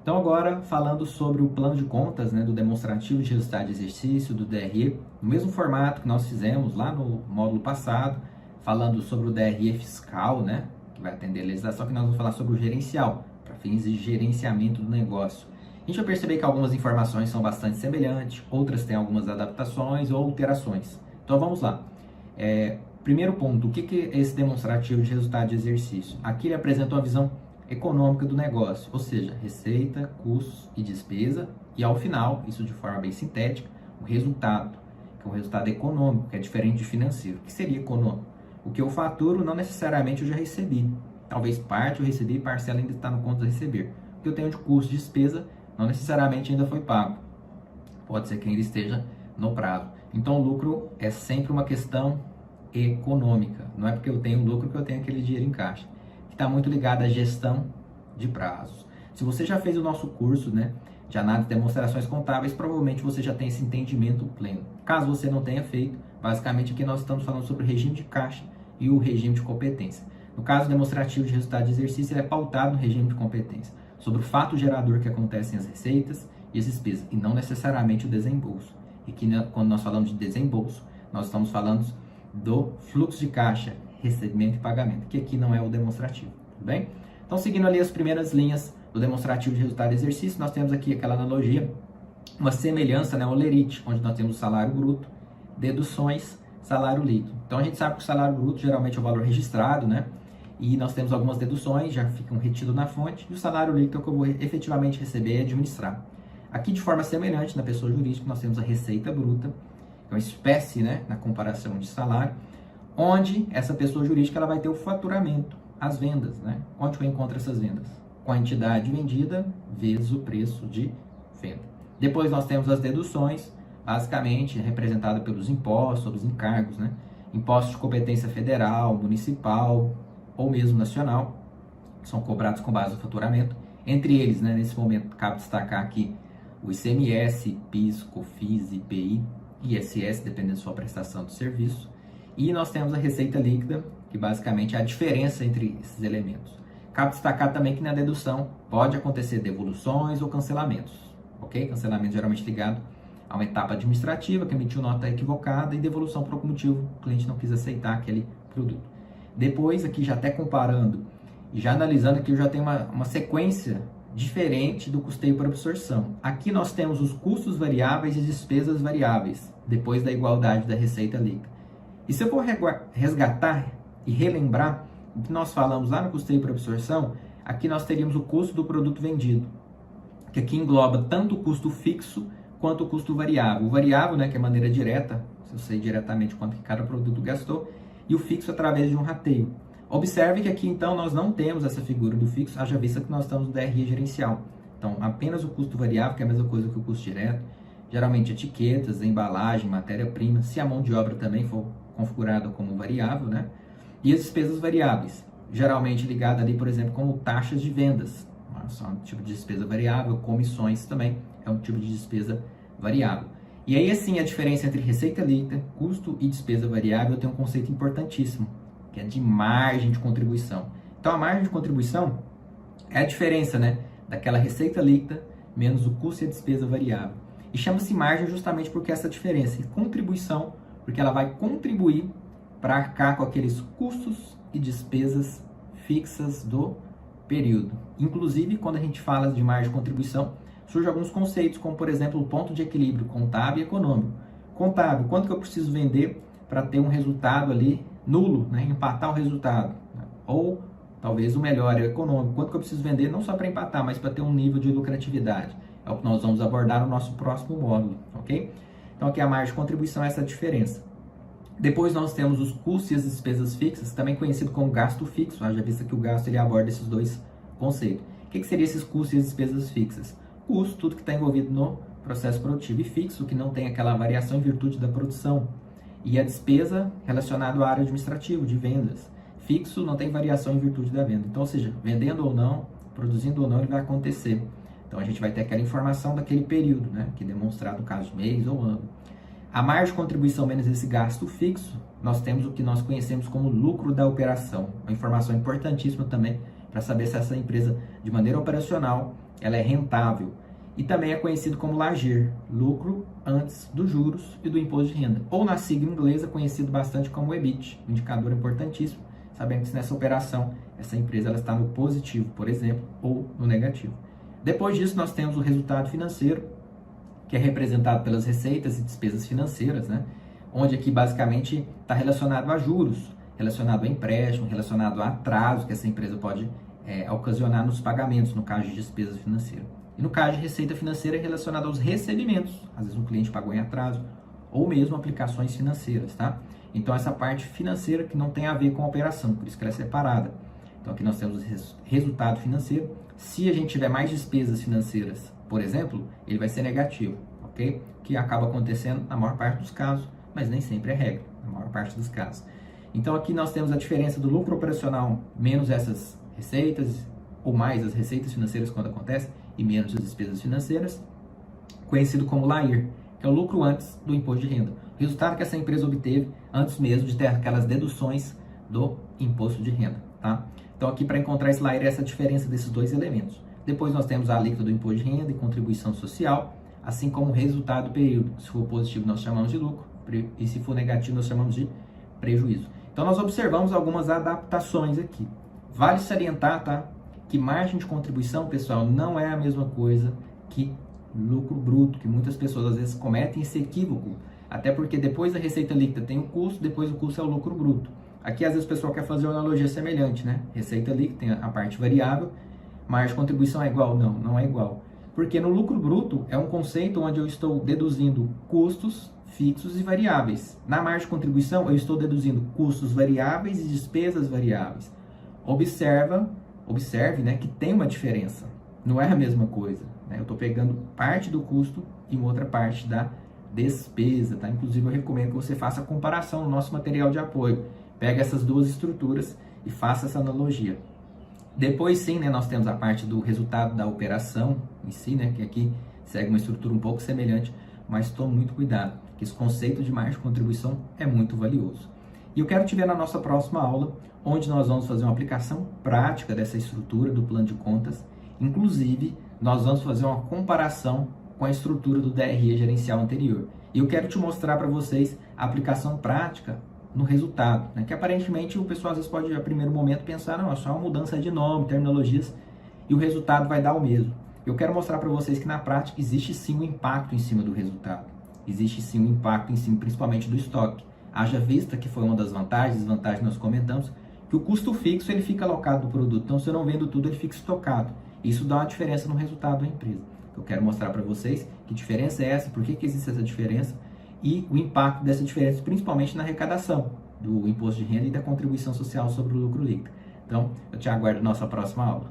Então agora, falando sobre o plano de contas, né, do demonstrativo de resultado de exercício, do DRE, no mesmo formato que nós fizemos lá no módulo passado, falando sobre o DRE fiscal, né, que vai atender a legislação, que nós vamos falar sobre o gerencial, para fins de gerenciamento do negócio. A gente vai perceber que algumas informações são bastante semelhantes, outras têm algumas adaptações ou alterações. Então vamos lá. Primeiro ponto, o que é esse demonstrativo de resultado de exercício? Aqui ele apresenta uma visão econômica do negócio, ou seja, receita, custos e despesa, e ao final, isso de forma bem sintética, o resultado, que é um resultado econômico, que é diferente de financeiro. O que seria econômico? O que eu faturo não necessariamente eu já recebi, talvez parte eu recebi e parcela ainda está no conto a receber. O que eu tenho de custo e despesa não necessariamente ainda foi pago, pode ser que ainda esteja no prazo. Então o lucro é sempre uma questão econômica, não é porque eu tenho lucro que eu tenho aquele dinheiro em caixa. Está muito ligado à gestão de prazos. Se você já fez o nosso curso, né, de análise de demonstrações contábeis, provavelmente você já tem esse entendimento pleno. Caso você não tenha feito, basicamente aqui nós estamos falando sobre o regime de caixa e o regime de competência. No caso demonstrativo de resultado de exercício, ele é pautado no regime de competência, sobre o fato gerador que acontecem as receitas e as despesas, e não necessariamente o desembolso. E que quando nós falamos de desembolso, nós estamos falando do fluxo de caixa, recebimento e pagamento, que aqui não é o demonstrativo, tudo bem? Então, seguindo ali as primeiras linhas do demonstrativo de resultado de exercício, nós temos aqui aquela analogia, uma semelhança, né, o lerite, onde nós temos o salário bruto, deduções, salário líquido. Então, a gente sabe que o salário bruto geralmente é o valor registrado, né? E nós temos algumas deduções, já ficam retidas na fonte, e o salário líquido é o que eu vou efetivamente receber e administrar. Aqui, de forma semelhante, na pessoa jurídica, nós temos a receita bruta, que é uma espécie, né, na comparação de salário, onde essa pessoa jurídica ela vai ter o faturamento, as vendas, né? Onde eu encontro essas vendas? Quantidade vendida vezes o preço de venda. Depois nós temos as deduções, basicamente representada pelos impostos, os encargos, né? Impostos de competência federal, municipal ou mesmo nacional, que são cobrados com base no faturamento. Entre eles, né, nesse momento, cabe destacar aqui o ICMS, PIS, COFINS, IPI, ISS, dependendo da sua prestação de serviço. E nós temos a receita líquida, que basicamente é a diferença entre esses elementos. Cabe destacar também que na dedução pode acontecer devoluções ou cancelamentos, ok? Cancelamento geralmente ligado a uma etapa administrativa que emitiu nota equivocada e devolução por algum motivo o cliente não quis aceitar aquele produto. Depois, aqui já até comparando e já analisando aqui, eu já tenho uma sequência diferente do custeio por absorção. Aqui nós temos os custos variáveis e despesas variáveis, depois da igualdade da receita líquida. E se eu for resgatar e relembrar o que nós falamos lá no custeio por absorção, aqui nós teríamos o custo do produto vendido, que aqui engloba tanto o custo fixo quanto o custo variável. O variável, né, que é a maneira direta, se eu sei diretamente quanto que cada produto gastou, e o fixo através de um rateio. Observe que aqui, então, nós não temos essa figura do fixo, haja vista que nós estamos no DRE gerencial. Então, apenas o custo variável, que é a mesma coisa que o custo direto, geralmente etiquetas, embalagem, matéria-prima, se a mão de obra também for configurada como variável, né? E as despesas variáveis, geralmente ligada ali, por exemplo, como taxas de vendas, são um tipo de despesa variável, comissões também é um tipo de despesa variável. E aí, assim, a diferença entre receita líquida, custo e despesa variável tem um conceito importantíssimo, que é de margem de contribuição. Então, a margem de contribuição é a diferença, né, daquela receita líquida menos o custo e a despesa variável. E chama-se margem justamente porque essa diferença, e contribuição, porque ela vai contribuir para arcar com aqueles custos e despesas fixas do período. Inclusive, quando a gente fala de margem de contribuição, surgem alguns conceitos, como, por exemplo, o ponto de equilíbrio contábil e econômico. Contábil, quanto que eu preciso vender para ter um resultado ali nulo, né, empatar o resultado? Ou, talvez, o melhor, é o econômico. Quanto que eu preciso vender, não só para empatar, mas para ter um nível de lucratividade? É o que nós vamos abordar no nosso próximo módulo, ok? Então, aqui a margem de contribuição é essa diferença. Depois nós temos os custos e as despesas fixas, também conhecido como gasto fixo, já visto que o gasto ele aborda esses dois conceitos. O que seriam esses custos e as despesas fixas? Custo, tudo que está envolvido no processo produtivo, e fixo, que não tem aquela variação em virtude da produção. E a despesa relacionada à área administrativa, de vendas. Fixo não tem variação em virtude da venda. Então, ou seja, vendendo ou não, produzindo ou não, ele vai acontecer. Então, a gente vai ter aquela informação daquele período, né, que é demonstrado no caso de mês ou ano. A margem de contribuição menos esse gasto fixo, nós temos o que nós conhecemos como lucro da operação. Uma informação importantíssima também para saber se essa empresa, de maneira operacional, ela é rentável. E também é conhecido como LAGER, lucro antes dos juros e do imposto de renda. Ou na sigla inglesa, conhecido bastante como EBIT, um indicador importantíssimo, sabendo que nessa operação, essa empresa ela está no positivo, por exemplo, ou no negativo. Depois disso, nós temos o resultado financeiro, que é representado pelas receitas e despesas financeiras, né? Onde aqui basicamente está relacionado a juros, relacionado a empréstimo, relacionado a atraso que essa empresa pode ocasionar nos pagamentos, no caso de despesa financeira. E no caso de receita financeira é relacionado aos recebimentos, às vezes um cliente pagou em atraso, ou mesmo aplicações financeiras, tá? Então essa parte financeira que não tem a ver com a operação, por isso que ela é separada. Então aqui nós temos o resultado financeiro. Se a gente tiver mais despesas financeiras, por exemplo, ele vai ser negativo, ok? Que acaba acontecendo na maior parte dos casos, mas nem sempre é regra, na maior parte dos casos. Então aqui nós temos a diferença do lucro operacional menos essas receitas, ou mais as receitas financeiras quando acontece, e menos as despesas financeiras, conhecido como LAIR, que é o lucro antes do imposto de renda. O resultado que essa empresa obteve antes mesmo de ter aquelas deduções do imposto de renda, tá? Então aqui para encontrar esse LAIR, essa diferença desses dois elementos. Depois nós temos a alíquota do imposto de renda e contribuição social, assim como o resultado do período. Se for positivo, nós chamamos de lucro, e se for negativo, nós chamamos de prejuízo. Então nós observamos algumas adaptações aqui. Vale salientar, tá, que margem de contribuição, pessoal, não é a mesma coisa que lucro bruto, que muitas pessoas às vezes cometem esse equívoco, até porque depois da receita líquida tem o custo, depois o custo é o lucro bruto. Aqui às vezes o pessoal quer fazer uma analogia semelhante, né? Receita líquida tem a parte variável, margem de contribuição é igual? Não, não é igual. Porque no lucro bruto é um conceito onde eu estou deduzindo custos fixos e variáveis. Na margem de contribuição eu estou deduzindo custos variáveis e despesas variáveis. Observe, né, que tem uma diferença, não é a mesma coisa, né? Eu estou pegando parte do custo e outra parte da despesa, tá? Inclusive eu recomendo que você faça a comparação no nosso material de apoio, pega essas duas estruturas e faça essa analogia. Depois sim, né, nós temos a parte do resultado da operação em si, né, que aqui segue uma estrutura um pouco semelhante, mas tome muito cuidado, que esse conceito de margem de contribuição é muito valioso. E eu quero te ver na nossa próxima aula, onde nós vamos fazer uma aplicação prática dessa estrutura do plano de contas. Inclusive, nós vamos fazer uma comparação com a estrutura do DRE gerencial anterior. E eu quero te mostrar para vocês a aplicação prática no resultado, né? Que aparentemente o pessoal às vezes pode, a primeiro momento, pensar, não, é só uma mudança de nome, terminologias, e o resultado vai dar o mesmo. Eu quero mostrar para vocês que na prática existe sim um impacto em cima do resultado. Existe sim um impacto em cima, principalmente do estoque. Haja vista que foi uma das vantagens, desvantagens que nós comentamos, que o custo fixo ele fica alocado no produto. Então, se eu não vendo tudo, ele fica estocado. Isso dá uma diferença no resultado da empresa. Eu quero mostrar para vocês que diferença é essa, por que existe essa diferença e o impacto dessa diferença, principalmente na arrecadação do imposto de renda e da contribuição social sobre o lucro líquido. Então, eu te aguardo na nossa próxima aula.